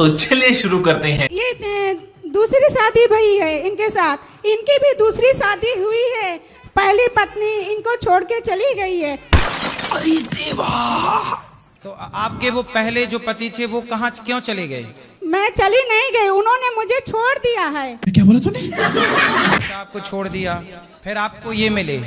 तो चलिए शुरू करते हैं। ये दूसरी शादी भई है इनके साथ, इनकी भी दूसरी शादी हुई है। पहली पत्नी इनको छोड़ के चली गई है। अरे देवा! तो आपके वो पहले जो पति थे वो कहाँ क्यों चले गए? मैं चली नहीं गई, उन्होंने मुझे छोड़ दिया है। क्या बोला तूने? अच्छा, आपको छोड़ दिया, फिर आपको ये मिले।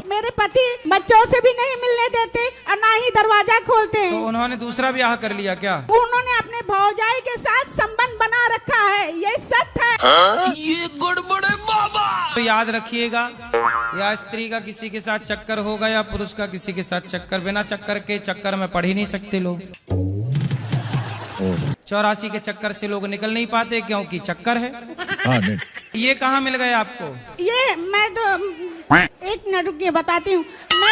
मेरे पति बच्चों से भी नहीं मिलने देते और ना ही दरवाजा खोलते हैं। तो उन्होंने दूसरा ब्याह कर लिया क्या? उन्होंने अपने भौजाई के साथ संबंध बना रखा है, ये सत्य है। ये गड़बड़ है बाबा। तो याद रखिएगा, या स्त्री का किसी के साथ चक्कर होगा या पुरुष का किसी के साथ चक्कर, बिना चक्कर के चक्कर में पढ़ ही नहीं सकते लोग। 84 के चक्कर से लोग निकल नहीं पाते क्योंकि चक्कर है। ये कहाँ मिल गए आपको? ये मैं तो एक मिनट रुकिए बताती हूँ। मैं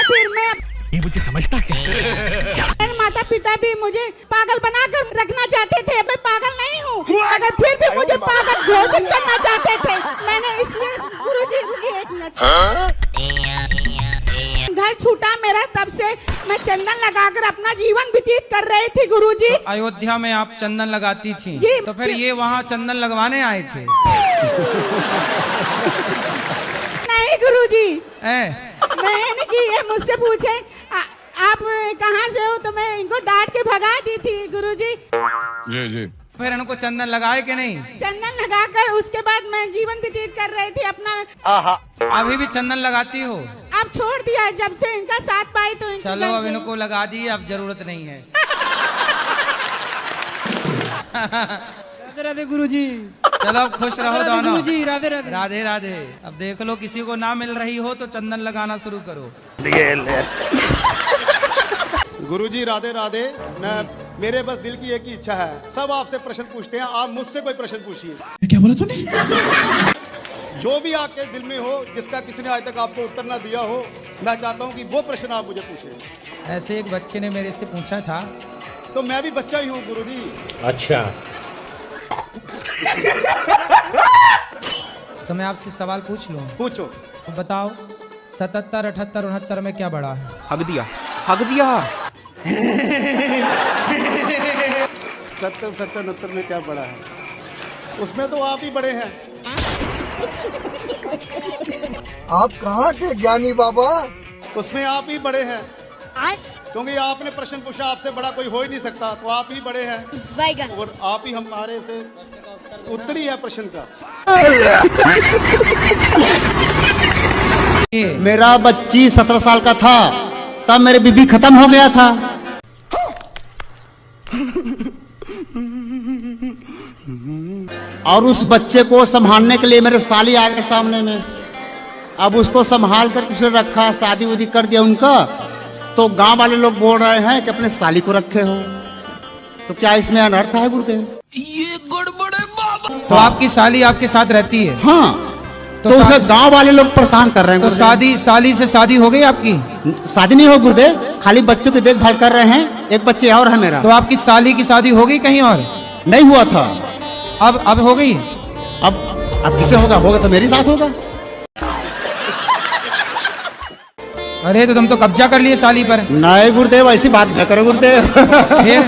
ये मुझे समझता मेरे माता पिता भी मुझे पागल बनाकर रखना चाहते थे। मैं पागल नहीं हूँ, मगर फिर भी मुझे पागल घोषित करना चाहते थे। मैंने इसलिए गुरुजी रुकिए एक मिनट, घर छूटा मेरा, तब से मैं चंदन लगाकर अपना जीवन व्यतीत कर रही थी गुरुजी। तो अयोध्या में आप चंदन लगाती थी जी। तो फिर ये वहाँ चंदन लगवाने आए थे? नहीं गुरुजी, मैंने कि ये मुझसे पूछे आप कहाँ से हो, तो मैं इनको डांट के भगा दी थी गुरुजी। जी। फिर इनको चंदन लगाए कि नहीं? चंदन लगाकर उसके बाद मैं जीवन व्यतीत कर रही थी अपना। अभी भी चंदन लगाती हो? अब छोड़ दिया जब से इनका साथ पाई तो चलो अब इनको लगा दी, अब जरूरत नहीं है। राधे राधे गुरुजी। चलो अब खुश रहो दोनों। गुरुजी राधे राधे। राधे राधे। अब देख लो किसी को ना मिल रही हो तो चंदन लगाना शुरू करो। गुरुजी राधे राधे। मेरे बस दिल की एक ही इच्छा है, सब आपसे प्रश्न पूछते हैं, आप मुझसे कोई प्रश्न पूछिए। क्या बोला तूने? जो भी आपके दिल में हो, जिसका किसी ने आज तक आपको उत्तर ना दिया हो, मैं चाहता हूँ कि वो प्रश्न आप मुझे पूछें। ऐसे एक बच्चे ने मेरे से पूछा था। तो मैं भी बच्चा ही हूँ गुरुजी। अच्छा। तो मैं आपसे सवाल पूछ लूं? पूछो। तो बताओ 77, 78, 69 में क्या बड़ा है? हक दिया। 77, 69 में क्या बड़ा है? उसमें तो आप ही बड़े हैं। आप कहाँ के ज्ञानी बाबा? उसमें आप ही बड़े हैं, क्योंकि आपने प्रश्न पूछा, आपसे बड़ा कोई हो ही नहीं सकता, तो आप ही बड़े हैं और आप ही हमारे से उत्तरी है प्रश्न का। मेरा बच्ची 17 साल का था तब मेरे बीबी खत्म हो गया था। और उस बच्चे को संभालने के लिए मेरे साली आ गए सामने में। अब उसको संभाल कर किसी ने रखा, शादी उदी कर दिया उनका, तो गांव वाले लोग बोल रहे हैं कि अपने साली को रखे हो। तो क्या इसमें अनर्थ है गुरुदेव? ये गड़बड़ है बाबा। तो आपकी साली आपके साथ रहती है? हाँ। तो उसे गांव वाले लोग परेशान कर रहे हैं। तो साली से शादी हो गई आपकी? शादी नहीं हो गुरुदेव, खाली बच्चों की देखभाल कर रहे हैं। एक बच्चे और है मेरा। तो आपकी साली की शादी हो गई कहीं और? नहीं हुआ था। अब हो गई? अब किसे होगा? होगा तो मेरे साथ होगा। अरे तो तुम तो कब्जा कर लिए साली पर। नहीं गुरुदेव, ऐसी बात न करो गुरुदेव। फिर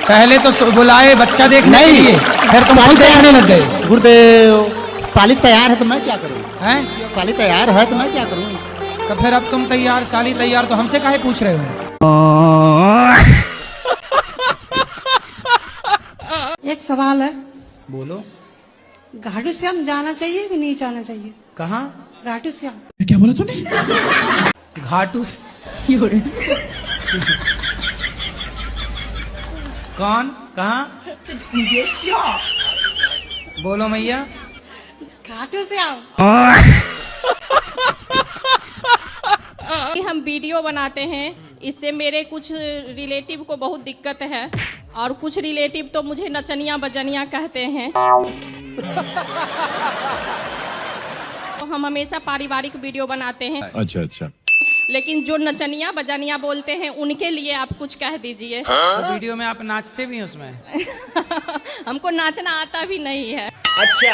पहले तो बुलाए बच्चा देखने के लिए, फिर तुम खुद देखने लग गए। गुरुदेव साली तैयार है तो मैं क्या करूं? हैं? साली तैयार है तो मैं क्या करूं? तो फिर अब तुम तैयार, साली तैयार, तो हमसे काहे पूछ रहे हो? एक सवाल है, बोलो। घाटू श्याम जाना चाहिए कि नहीं जाना चाहिए? कहाँ? घाटू श्याम। क्या बोला तूने? घाटू कौन? कहाँ? बोलो मैया। घाटू श्याम। हम वीडियो बनाते हैं, इससे मेरे कुछ रिलेटिव को बहुत दिक्कत है और कुछ रिलेटिव तो मुझे नचनिया बजनिया कहते हैं। तो हम हमेशा पारिवारिक वीडियो बनाते हैं। अच्छा। लेकिन जो नचनिया बजनिया बोलते हैं उनके लिए आप कुछ कह दीजिए। तो वीडियो में आप नाचते भी हैं उसमें? हमको नाचना आता भी नहीं है। अच्छा।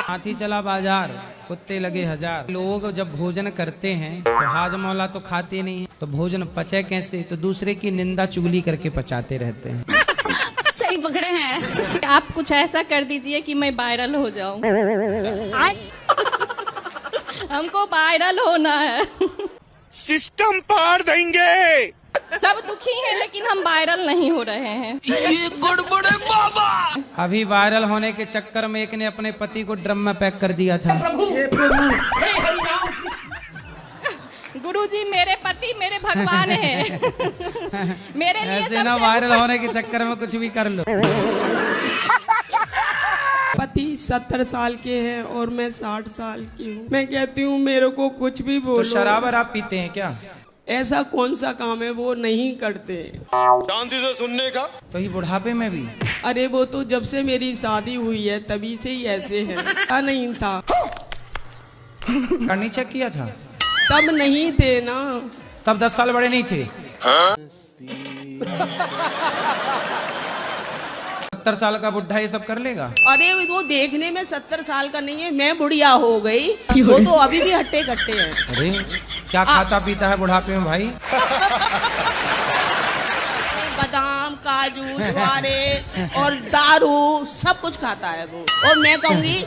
हाथी चला बाजार, कुत्ते लगे हजार। लोग जब भोजन करते हैं तो हाजमौला तो खाते नहीं, तो तो भोजन पचे कैसे? तो दूसरे की निंदा चुगली करके पचाते रहते हैं। सही पकड़े हैं आप। कुछ ऐसा कर दीजिए कि मैं वायरल हो जाऊं। हमको वायरल होना है। सिस्टम पार देंगे। सब दुखी हैं लेकिन हम वायरल नहीं हो रहे हैं। ये गड़बड़ है बाबा। अभी वायरल होने के चक्कर में एक ने अपने पति को ड्रम में पैक कर दिया था। गुरुजी मेरे पति मेरे भगवान हैं। मेरे लिए ऐसे ना वायरल होने के चक्कर में कुछ भी कर लो। पति 70 साल के हैं और मैं 60 साल की हूँ। मैं कहती हूँ मेरे को कुछ भी बोलो। तो शराब आप पीते हैं क्या? ऐसा कौन सा काम है वो नहीं करते। शांति से सुनने का। तो ही बुढ़ापे में भी? अरे वो तो जब से मेरी शादी हुई है तभी से ही ऐसे है। नहीं था करनी चेक किया था तब नहीं थे ना। तब 10 साल बड़े नहीं थे। 70 साल का बुढ़ा ये सब कर लेगा? अरे वो देखने में 70 साल का नहीं है। मैं बुढ़िया हो गई, वो तो अभी भी हट्टे कट्टे हैं। अरे क्या खाता पीता है बुढ़ापे में भाई? बादाम काजू ज्वारे और दारू सब कुछ खाता है वो। और मैं कहूँगी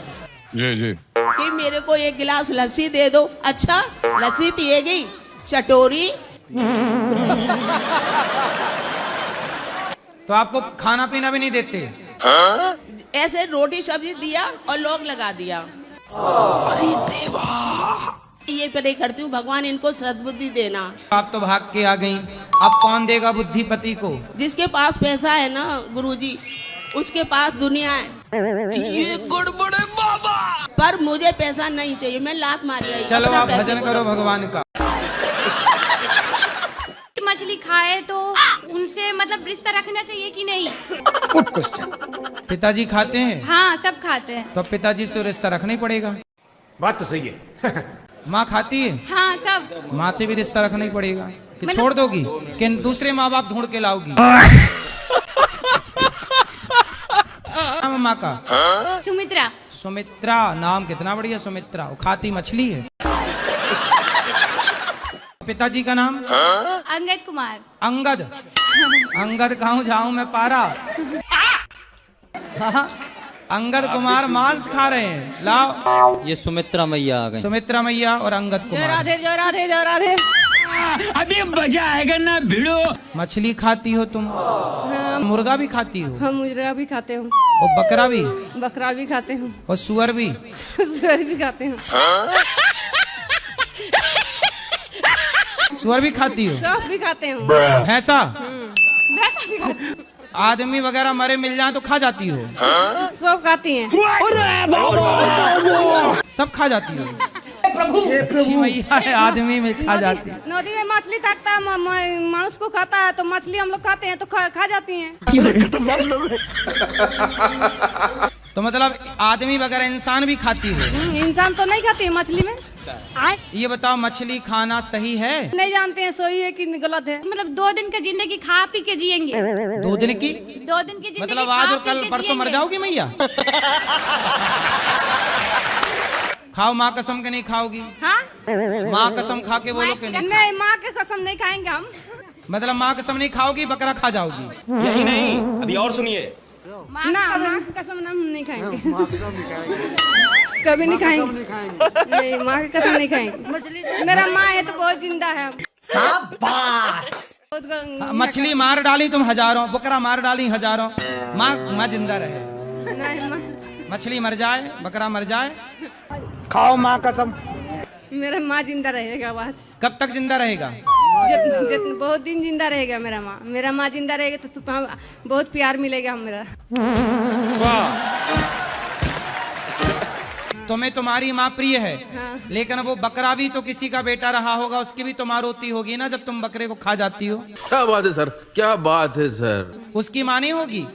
कि मेरे को 1 गिलास लस्सी दे दो। अच्छा लस्सी पिएगी? चटोरी। तो आपको खाना पीना भी नहीं देते? ऐसे रोटी सब्जी दिया और लोग लगा दिया। अरे देवा। ये प्रे करती हूँ भगवान इनको सद्बुद्धि देना। आप तो भाग के आ गई। अब कौन देगा बुद्धि पति को? जिसके पास पैसा है ना गुरुजी उसके पास दुनिया है। ये गड़बड़ है बाबा। पर मुझे पैसा नहीं चाहिए। मैं लात मारी आई। चलो अपना आप पैसे भजन को करो रखो। भगवान का। मछली खाए तो उनसे मतलब रिश्ता रखना चाहिए कि नहीं? Good question. पिताजी खाते हैं? हाँ सब खाते हैं। तो पिताजी से तो रिश्ता रखना ही पड़ेगा। बात तो सही है। माँ खाती है? हाँ सब। माँ से भी रिश्ता रखना ही पड़ेगा। कि मतलब- छोड़ दोगी कि दूसरे माँ बाप ढूंढ के लाओगी? नाम माँ का? सुमित्रा। सुमित्रा। नाम कितना बढ़िया सुमित्रा। वो खाती मछली है। पिताजी का नाम? अंगद कुमार। अंगद। अंगद कहूँ जाऊं मैं पारा। हाँ, अंगद कुमार मांस खा रहे हैं। लाओ ये सुमित्रा मैया आ गई। सुमित्रा मैया और अंगद कुमार। राधे जय राधे जय राधे। अभी मजा आएगा ना भिड़ो। मछली खाती हो तुम? मुर्गा भी खाती हो? हम मुर्गा भी खाते हैं और बकरा भी? बकरा भी खाते हैं और सुअर भी? सुअर भी खाते हैं। सुअर भी खाती हो? सब भी खाते हैं। भैंसा? भैंसा भी खाते हैं। आदमी वगैरह मरे मिल जाए तो खा जाती हो? सब खाती हैं। सब खा जाती हो? अच्छी मैया है, आदमी में खा जाती है। नदी में मछली ताकता है, मांस को खाता है तो मछली हम लोग खाते हैं तो खा जाती हैं। तो मतलब आदमी वगैरह इंसान भी खाती हो? इंसान तो नहीं खाती है मछली में। ये बताओ मछली खाना सही है? नहीं जानते हैं सही है कि गलत है। मतलब 2 दिन का जिंदगी खा पी के जिएंगे। 2 दिन की? 2 दिन की जिंदगी मतलब आज खा और पी कल के परसों मर जिएंगे। जाओगी मैया? खाओ माँ कसम के नहीं खाओगी? हाँ माँ कसम खा के बोलो के नहीं? नहीं माँ के कसम नहीं खाएंगे हम। मतलब माँ कसम नहीं खाओगी, बकरा खा जाओगी? यही नहीं, अभी और सुनिए। ना माँ की कसम हम नहीं खाएंगे। कभी नहीं खाएंगे। नहीं माँ की कसम नहीं खाएंगे। मेरा माँ है तो बहुत जिंदा है। मछली मार डाली तुम हजारों, बकरा मार डाली हजारों, माँ जिंदा रहे। नहीं माँ मछली मर जाए, बकरा मर जाए, खाओ माँ कसम। मेरा माँ जिंदा रहेगा बस। कब तक जिंदा रहेगा? बहुत दिन जिंदा रहेगा मेरा माँ। मेरा माँ जिंदा रहेगा तो बहुत प्यार मिलेगा हम मेरा। तुम्हें तुम्हारी माँ प्रिय है, हाँ। लेकिन वो बकरा भी तो किसी का बेटा रहा होगा, उसकी भी तो माँ रोती होगी ना जब तुम बकरे को खा जाती हो। क्या बात है सर, क्या बात है सर। उसकी माँ नहीं होगी?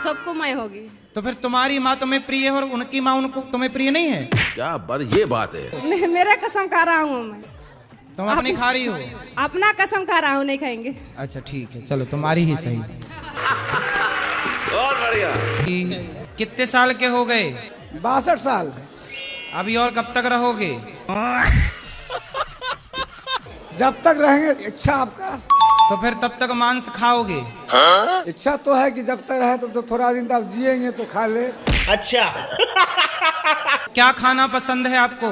सबको माँ होगी। तो फिर तुम्हारी माँ तुम्हें प्रिय है और उनकी माँ उनको तुम्हें प्रिय नहीं है? क्या बात, ये बात है। मेरा कसम खा रहा हूँ मैं। तुम अपनी खा रही हो? अपना कसम खा रहा हूँ, नहीं खाएंगे। अच्छा ठीक है, चलो तुम्हारी ही सही। बहुत बढ़िया। कितने साल के हो गए? 62 साल। अभी और कब तक रहोगे? जब तक रहेंगे इच्छा आपका। तो फिर तब तक मांस खाओगे? इच्छा तो है कि जब तक रहे तो थोड़ा दिन तक जिएंगे तो खा ले। अच्छा। क्या खाना पसंद है आपको?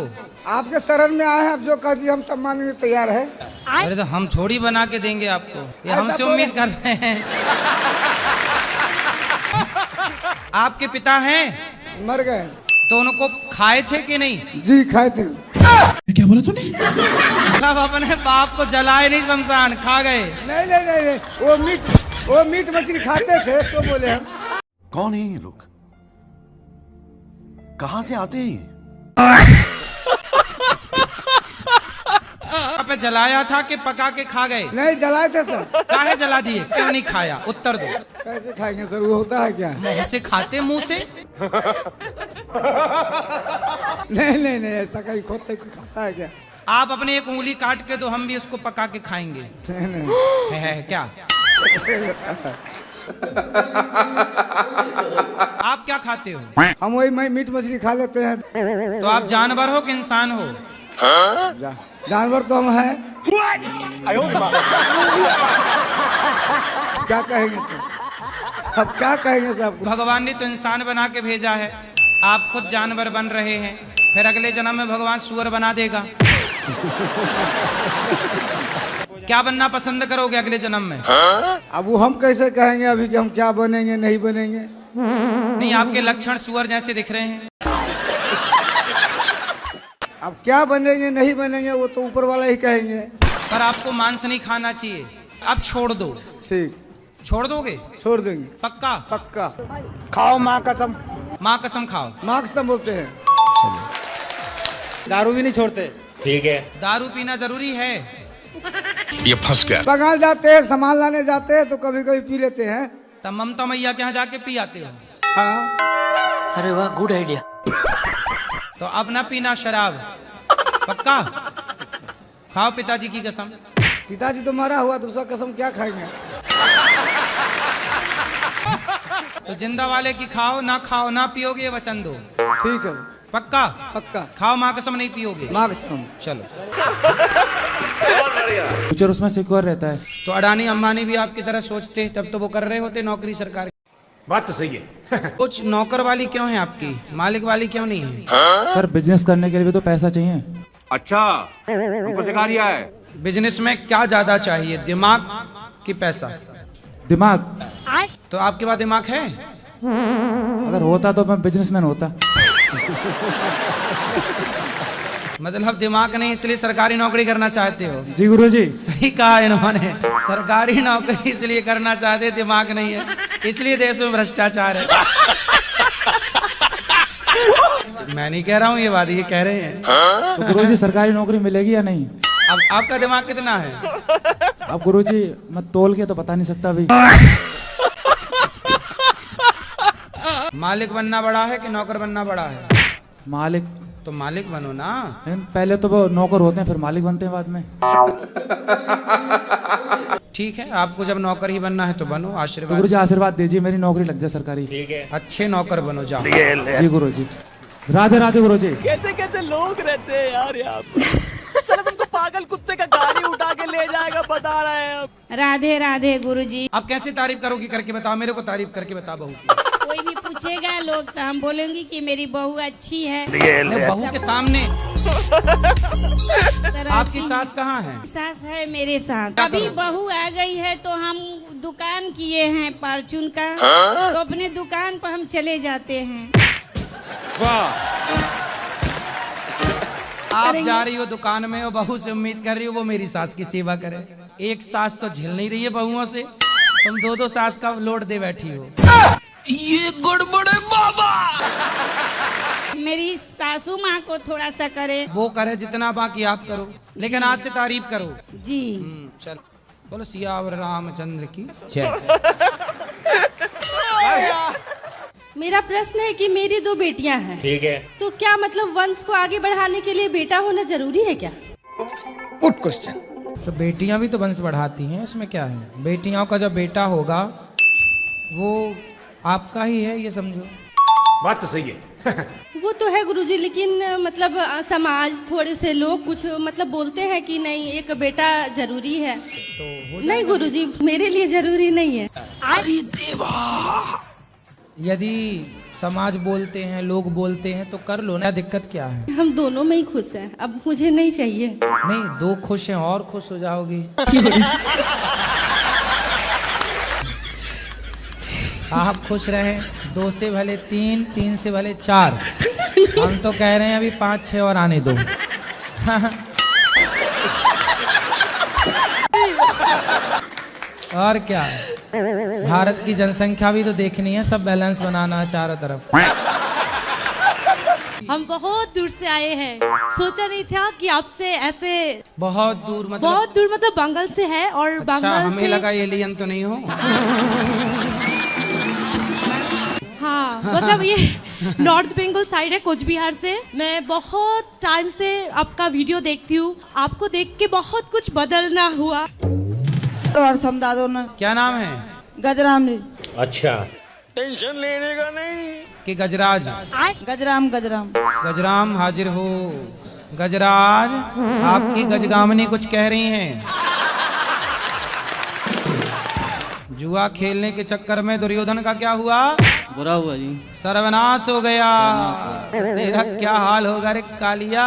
आपके शरण में आए हैं, आप जो कह दिए हम सब मानने में तैयार है। अरे तो हम थोड़ी बना के देंगे आपको, ये हमसे उम्मीद कर रहे हैं। आपके पिता हैं? मर गए। तो उनको खाए थे कि नहीं? जी खाए थे। क्या बोला तूने? अब अपने बाप को जलाए नहीं, शमशान खा गए। नहीं नहीं नहीं, नहीं। वो मीट मछली खाते थे तो बोले हम। कौन है ये लोग? कहाँ से आते हैं? पे जलाया था कि पका के खा गए? नहीं जलाए थे सर। काहे जला दिए? क्यों नहीं खाया? उत्तर दो। कैसे खाएंगे सर, वो होता है क्या? मुंह से खाते, मुंह से? नहीं नहीं नहीं, ऐसा कहीं खोते को खाता है क्या? आप अपने एक उंगली काट के दो, हम भी उसको पका के खाएंगे। नहीं। है क्या? आप क्या खाते हो? हम वही मीट मछली खा लेते हैं। तो आप जानवर हो कि इंसान हो? जानवर तो हम हैं। क्या कहेंगे तो? अब क्या कहेंगे साहब? भगवान ने तो इंसान बना के भेजा है, आप खुद जानवर बन रहे हैं, फिर अगले जन्म में भगवान सुअर बना देगा। क्या बनना पसंद करोगे अगले जन्म में? अब वो हम कैसे कहेंगे अभी कि हम क्या बनेंगे नहीं बनेंगे? नहीं, आपके लक्षण सुअर जैसे दिख रहे हैं। अब क्या बनेंगे नहीं बनेंगे वो तो ऊपर वाला ही कहेंगे। पर आपको मांस नहीं खाना चाहिए, अब छोड़ दो। ठीक। छोड़ दोगे? छोड़ देंगे। पक्का? पक्का। खाओ माँ कसम। माँ कसम खाओ। माँ कसम बोलते हैं। दारू भी नहीं छोड़ते। ठीक है। दारू पीना जरूरी है? ये फंस गया। बंगाल जाते हैं, सामान लाने जाते हैं तो कभी कभी पी लेते हैं। तब ममता मैया के यहाँ जाके पी आते हो? हाँ। अरे वाह, गुड आइडिया। तो अब ना पीना शराब, पक्का? खाओ पिताजी की कसम। पिताजी तो मरा हुआ, दूसरा कसम क्या खाएंगे? तो जिंदा वाले की खाओ ना पियोगे, वचन दो। ठीक है। पक्का? पक्का। खाओ माँ कसम, नहीं पियोगे? माँ कसम। चलो। फ्यूचर उसमें सिक्योर रहता है। तो अडानी अंबानी भी आपकी तरह सोचते, तब तो वो कर रहे होते नौकरी सरकार। बात तो सही है। कुछ नौकर वाली क्यों है आपकी, मालिक वाली क्यों नहीं है? सर बिजनेस करने के लिए भी तो पैसा चाहिए। अच्छा, हमको सिखा रिया है। बिजनेस में क्या ज्यादा चाहिए, दिमाग कि पैसा? दिमाग। तो आपके पास दिमाग है? अगर होता तो मैं बिजनेसमैन होता। मतलब दिमाग नहीं इसलिए सरकारी नौकरी करना चाहते हो? जी गुरुजी। सही कहा इन्होंने, सरकारी नौकरी इसलिए करना चाहते, दिमाग नहीं है, इसलिए देश में भ्रष्टाचार है। मैं नहीं कह रहा हूँ ये बात, ये कह रहे हैं। तो गुरुजी सरकारी नौकरी मिलेगी या नहीं? अब आपका दिमाग कितना है? अब गुरुजी मैं तोल के तो बता नहीं सकता अभी। मालिक बनना बड़ा है कि नौकर बनना बड़ा है? मालिक। तो मालिक बनो ना। पहले तो वो नौकर होते हैं, फिर मालिक बनते हैं बाद में। ठीक है, आपको जब नौकर ही बनना है तो बनो, आशीर्वाद। तो गुरुजी आशीर्वाद दीजिए, मेरी नौकरी लग जाए सरकारी। ठीक है। अच्छे नौकर बनो, जाओ। जी गुरुजी। राधे राधे गुरुजी। कैसे कैसे लोग रहते हैं यार यहाँ पे। चलो तुमको पागल कुत्ते का गाड़ी उठा के ले जाएगा, बता रहे हैं अब। राधे राधे गुरुजी। अब कैसे तारीफ करोगी, करके बताओ, मेरे को तारीफ करके बता बहू की। कोई भी पूछेगा लोग तो हम बोलेंगे कि मेरी बहू अच्छी है। बहू के सामने। आपकी सास कहाँ है? सास है मेरे साथ। अभी बहू आ गई है तो हम दुकान किए हैं परचून का, तो अपने दुकान पर हम चले जाते हैं। वाह। आप जा रही हो दुकान में, और बहू से उम्मीद कर रही हो वो मेरी सास की सेवा करे। एक सास तो झेल नहीं रही है बहुओं से, तुम दो दो सास का लोड दे बैठी हो। ये गड़बड़ है बाबा। मेरी सासू माँ को थोड़ा सा करे। वो करे जितना, बाकी आप करो, लेकिन आज से तारीफ करो। जी। चल बोलो सियावर रामचंद्र की जय। मेरा प्रश्न है कि मेरी 2 बेटियां हैं। ठीक है। तो क्या मतलब वंश को आगे बढ़ाने के लिए बेटा होना जरूरी है क्या? Good question. तो बेटियां भी तो वंश बढ़ाती हैं, इसमें क्या है? बेटियों का जब बेटा होगा वो आपका ही है, ये समझो। बात तो सही है। वो तो है गुरुजी, लेकिन मतलब समाज थोड़े से लोग कुछ मतलब बोलते हैं कि नहीं एक बेटा जरूरी है। तो नहीं गुरुजी, मेरे लिए जरूरी नहीं है। अरे देवा, यदि समाज बोलते हैं, लोग बोलते हैं तो कर लो ना, दिक्कत क्या है? हम दोनों में ही खुश हैं, अब मुझे नहीं चाहिए। नहीं, दो खुश हैं और खुश हो जाओगी। आप खुश रहे, 2 से भले 3, 3 से भले 4। हम तो कह रहे हैं अभी 5, 6 और आने दो। और क्या, भारत की जनसंख्या भी तो देखनी है, सब बैलेंस बनाना है चारों तरफ। हम बहुत दूर से आए हैं, सोचा नहीं था कि आपसे ऐसे बहुत दूर मतलब बंगाल से है। और अच्छा, बंगाल हमें से लगा एलियन तो नहीं हो। हाँ, मतलब ये नॉर्थ बंगाल साइड है, कोच बिहार से। मैं बहुत टाइम से आपका वीडियो देखती हूँ, आपको देख के बहुत कुछ बदलना हुआ। और समदादो ना, क्या नाम है? गजराम जी। अच्छा, टेंशन लेने का नहीं कि गजराज? गजराम गजराम गजराम हाजिर हो। गजराज, आपकी गजगामनी कुछ कह रही हैं। जुआ खेलने के चक्कर में दुर्योधन का क्या हुआ? बुरा हुआ जी, सर्वनाश हो गया। तेरा क्या हाल होगा रे कालिया।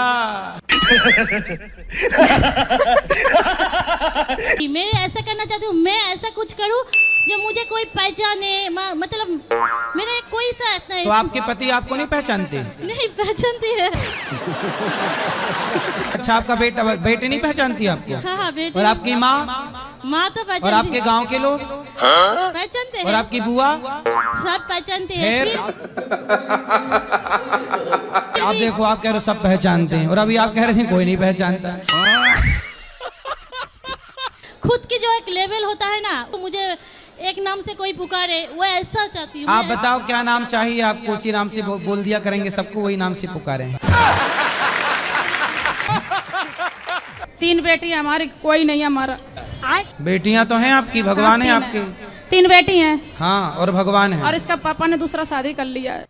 मैं ऐसा करना चाहती हूँ, मैं ऐसा कुछ करूँ जो मुझे कोई पहचाने, मतलब मेरा कोई साथ नहीं। तो आपके पति आपको नहीं पहचानते? नहीं पहचानती है। अच्छा, आपका बेटे नहीं पहचानती आपको? हाँ, बेटे। और आपकी माँ तो पहचानती। और आपके गांव के लोग पहचानते हैं। और आपकी बुआ सब पहचानते हैं। आप देखो, आप कह रहे हो सब पहचानते हैं और अभी आप कह रहे हैं कोई नहीं पहचानता। खुद की जो एक लेवल होता है ना, तो मुझे एक नाम से कोई पुकारे, वो ऐसा चाहती हूँ। आप बताओ क्या नाम चाहिए आपको, उसी नाम से बोल दिया करेंगे, सबको वही नाम से पुकारे। 3 बेटी है हमारी, कोई नहीं है हमारा। बेटियां तो हैं आपकी, भगवान है आपके। 3 बेटी हैं। हाँ, और भगवान है। और इसका पापा ने दूसरा शादी कर लिया है।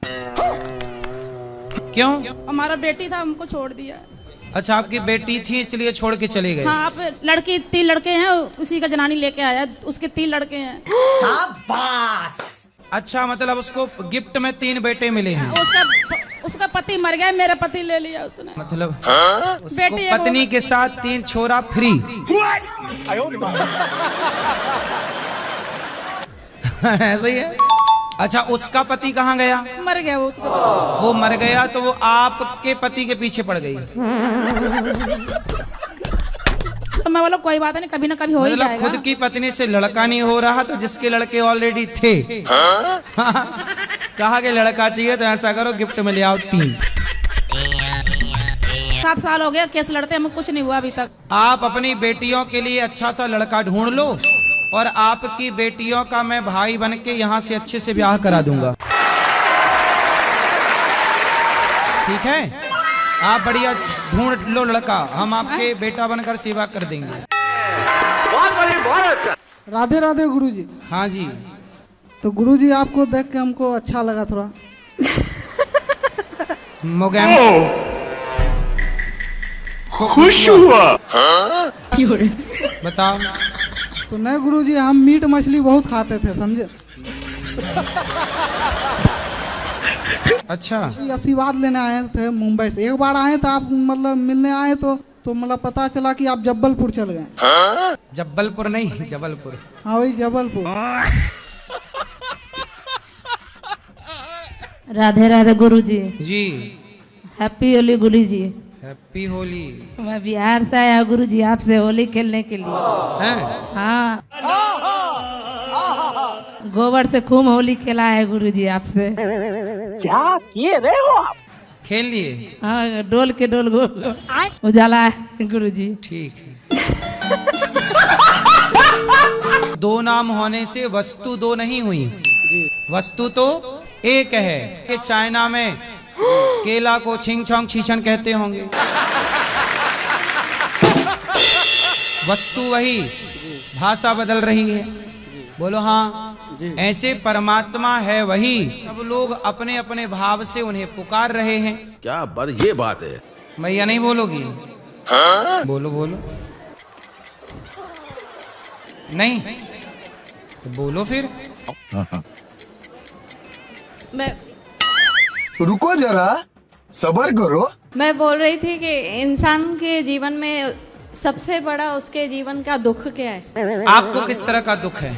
क्यों? हमारा बेटी था, हमको छोड़ दिया। अच्छा, आपकी बेटी थी इसलिए छोड़ के चले गए? हाँ, आप लड़की 3 लड़के हैं, उसी का जनानी लेके आया, उसके 3 लड़के हैं। शाबाश। अच्छा, मतलब उसको गिफ्ट में 3 बेटे मिले हैं। उसका पति मर गया, मेरा पति ले लिया उसने। मतलब उसको पत्नी के साथ 3 छोरा फ्री। ऐसा ही है। अच्छा, उसका पति कहाँ गया? मर गया वो मर गया, तो वो आपके पति के पीछे पड़ गई। तो मैं बोला कोई बात नहीं, कभी ना कभी हो ही जाएगा। खुद की पत्नी से लड़का नहीं हो रहा तो जिसके लड़के ऑलरेडी थे। कहा कि लड़का चाहिए तो ऐसा करो, गिफ्ट में ले आओ 3। 7 साल हो गया केस लड़ते, हमें कुछ नहीं हुआ अभी तक। आप अपनी बेटियों के लिए अच्छा सा लड़का ढूंढ लो और आपकी बेटियों का मैं भाई बन के यहाँ से अच्छे से ब्याह करा दूंगा। ठीक है, आप बढ़िया ढूंढ लो लड़का, हम आपके बेटा बनकर सेवा कर देंगे। बहुत अच्छा। राधे राधे गुरुजी। हाँ जी। तो गुरुजी आपको देख के हमको अच्छा लगा थोड़ा। खुश हुआ। बताओ। तो नहीं गुरुजी, हम मीट मछली बहुत खाते थे, समझे। अच्छा, आशीर्वाद लेने आए थे मुंबई से। एक बार आए तो आप मतलब मिलने आए तो मतलब पता चला कि आप जबलपुर चल गए। जबलपुर नहीं, जबलपुर। हाँ, वही जबलपुर। राधे राधे गुरुजी। जी। हैप्पी होली गुरुजी। हैप्पी होली। मैं बिहार से आया गुरुजी आपसे होली खेलने के लिए। हाँ, गोबर से खूब होली खेला है गुरुजी आपसे। क्या किए रहे हो आप? खेल लिए? हाँ, डोल के डोल गोल उजाला है गुरुजी। ठीक है। 2 नाम होने से वस्तु 2 नहीं हुई, वस्तु तो एक है। कि चाइना में केला को छिंग छोंग छीछन कहते होंगे, वस्तु वही, भाषा बदल रही है। बोलो हाँ। ऐसे परमात्मा है वही, सब लोग अपने अपने भाव से उन्हें पुकार रहे हैं। क्या बात, ये बात है भैया नहीं बोलोगी? हाँ? बोलो बोलो। नहीं तो बोलो फिर। मैं रुको जरा, सब्र करो। मैं बोल रही थी कि इंसान के जीवन में सबसे बड़ा उसके जीवन का दुख क्या है? आपको किस तरह का दुख है?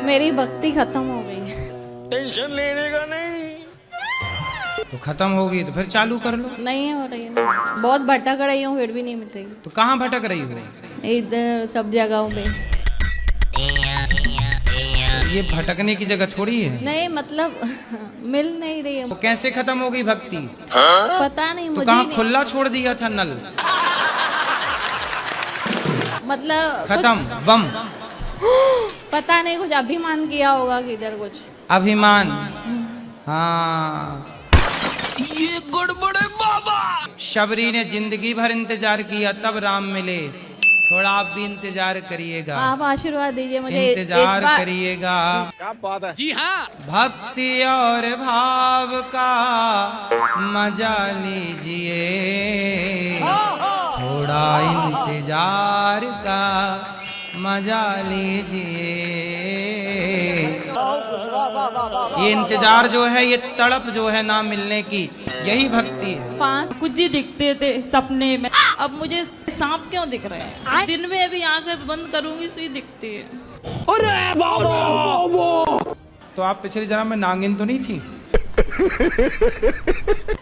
मेरी भक्ति खत्म हो गई। टेंशन लेने का नहीं। तो खत्म होगी तो फिर चालू कर लो। नहीं हो रही है, बहुत भटक रही हूँ फिर भी नहीं मिल रही। तो कहाँ भटक रही हो? इधर सब जगहों पे। ये भटकने की जगह थोड़ी है। नहीं मतलब मिल नहीं रही है। तो कैसे खत्म हो गई भक्ति? पता नहीं मुझे। तो कहाँ खुला छोड़ दिया था नल? मतलब खत्म बम। पता नहीं, कुछ अभिमान किया होगा किधर कुछ। अभिमान? हाँ, ये गड़बड़ है बाबा। शबरी ने जिंदगी भर इंतजार किया तब राम मिले, थोड़ा आप भी इंतजार करिएगा। आप आशीर्वाद दीजिए मुझे। इंतजार करिएगा। क्या बात है? जी हाँ। भक्ति और भाव का मजा लीजिए, थोड़ा इंतजार का मजा लीजिए। ये इंतजार जो है, ये तड़प जो है ना मिलने की, यही भक्ति है। कुछ ही दिखते थे सपने में, अब मुझे सांप क्यों दिख रहे हैं? दिन में अभी आंखें बंद करूंगी सुई दिखती है। अरे बाबा! तो आप पिछले जन्म में नागिन तो नहीं थी?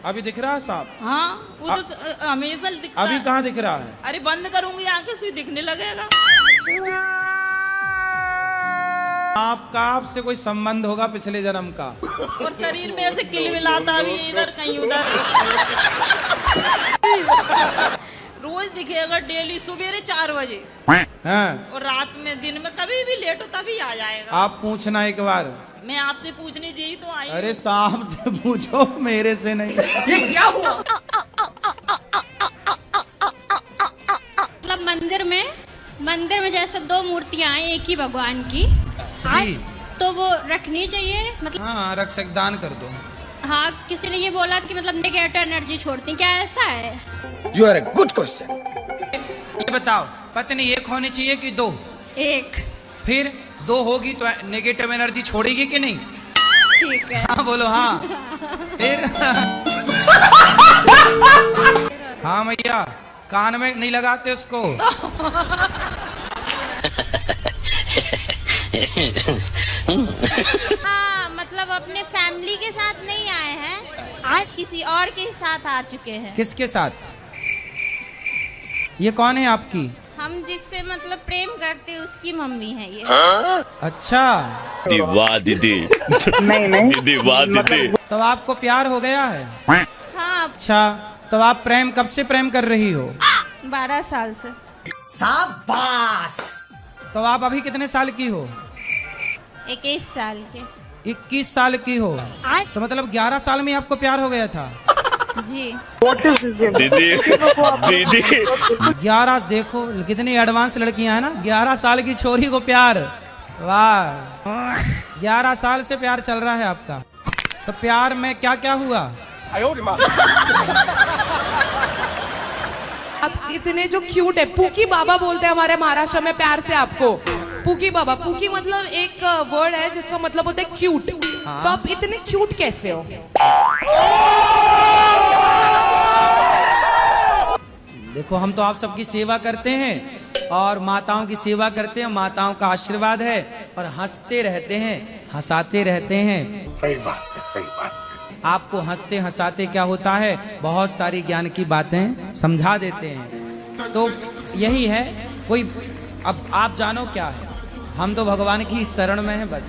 अभी दिख रहा है सांप? हाँ, वो तो हमेशा दिखता है। अभी कहाँ दिख रहा है? अरे बंद करूंगी आंखें सुई दिखने लगेगा। आपका आपसे कोई संबंध होगा पिछले जन्म का। और शरीर में ऐसे किलमिलाता भी इधर कहीं उधर। रोज दिखेगा डेली सवेरे 4 बजे। हाँ। और रात में, दिन में कभी भी लेट हो तभी आ जाएगा। आप पूछना एक बार। मैं आपसे पूछने जी तो आई। अरे सांप से पूछो, मेरे से नहीं। ये क्या हुआ? मतलब मंदिर में जैसे 2 मूर्तियां हैं एक ही भगवान की, तो वो रखनी चाहिए मतलब? हाँ रख सक, दान कर दो। हाँ, किसी ने ये बोला कि मतलब नेगेटिव एनर्जी छोड़ती, क्या ऐसा है? You are a good question. ये बताओ, पत्नी एक होनी चाहिए कि 2? एक। फिर 2 होगी तो नेगेटिव एनर्जी छोड़ेगी कि नहीं? ठीक है। हाँ बोलो हाँ। फिर हाँ भैया, कान में नहीं लगाते उसको। हाँ, मतलब अपने फैमिली के साथ नहीं आए हैं, आज किसी और के साथ आ चुके हैं। किसके साथ? ये कौन है आपकी? हम जिससे मतलब प्रेम करते हैं उसकी मम्मी है ये। अच्छा। वाह दीदी। नहीं दीदी, वाह दीदी। तो आपको प्यार हो गया है? हाँ। अच्छा, तो आप प्रेम कब से प्रेम कर रही हो? 12 साल से। शाबाश। तो आप अभी कितने साल की हो? 21 साल के। 21 साल की हो, तो मतलब 11 साल में आपको प्यार हो गया था? जी। दीदी 11, देखो कितनी एडवांस लड़कियां हैं ना। 11 साल की छोरी को प्यार, वाह। 11 साल से प्यार चल रहा है आपका। तो प्यार में क्या क्या हुआ? अब इतने जो क्यूट है, पूकी बाबा बोलते हैं हमारे महाराष्ट्र में प्यार से आपको। पूकी बाबा, पूकी मतलब एक वर्ड है जिसका मतलब होता है क्यूट। हाँ। तो आप इतने क्यूट कैसे हो? देखो, हम तो आप सबकी सेवा करते हैं और माताओं की सेवा करते हैं, माताओं का आशीर्वाद है, और हंसते रहते हैं, हंसाते रहते हैं। सही बात है, सही बात। आपको हंसते हंसाते क्या होता है, बहुत सारी ज्ञान की बातें समझा देते हैं। तो यही है, कोई अब आप जानो क्या है, हम तो भगवान की शरण में हैं बस।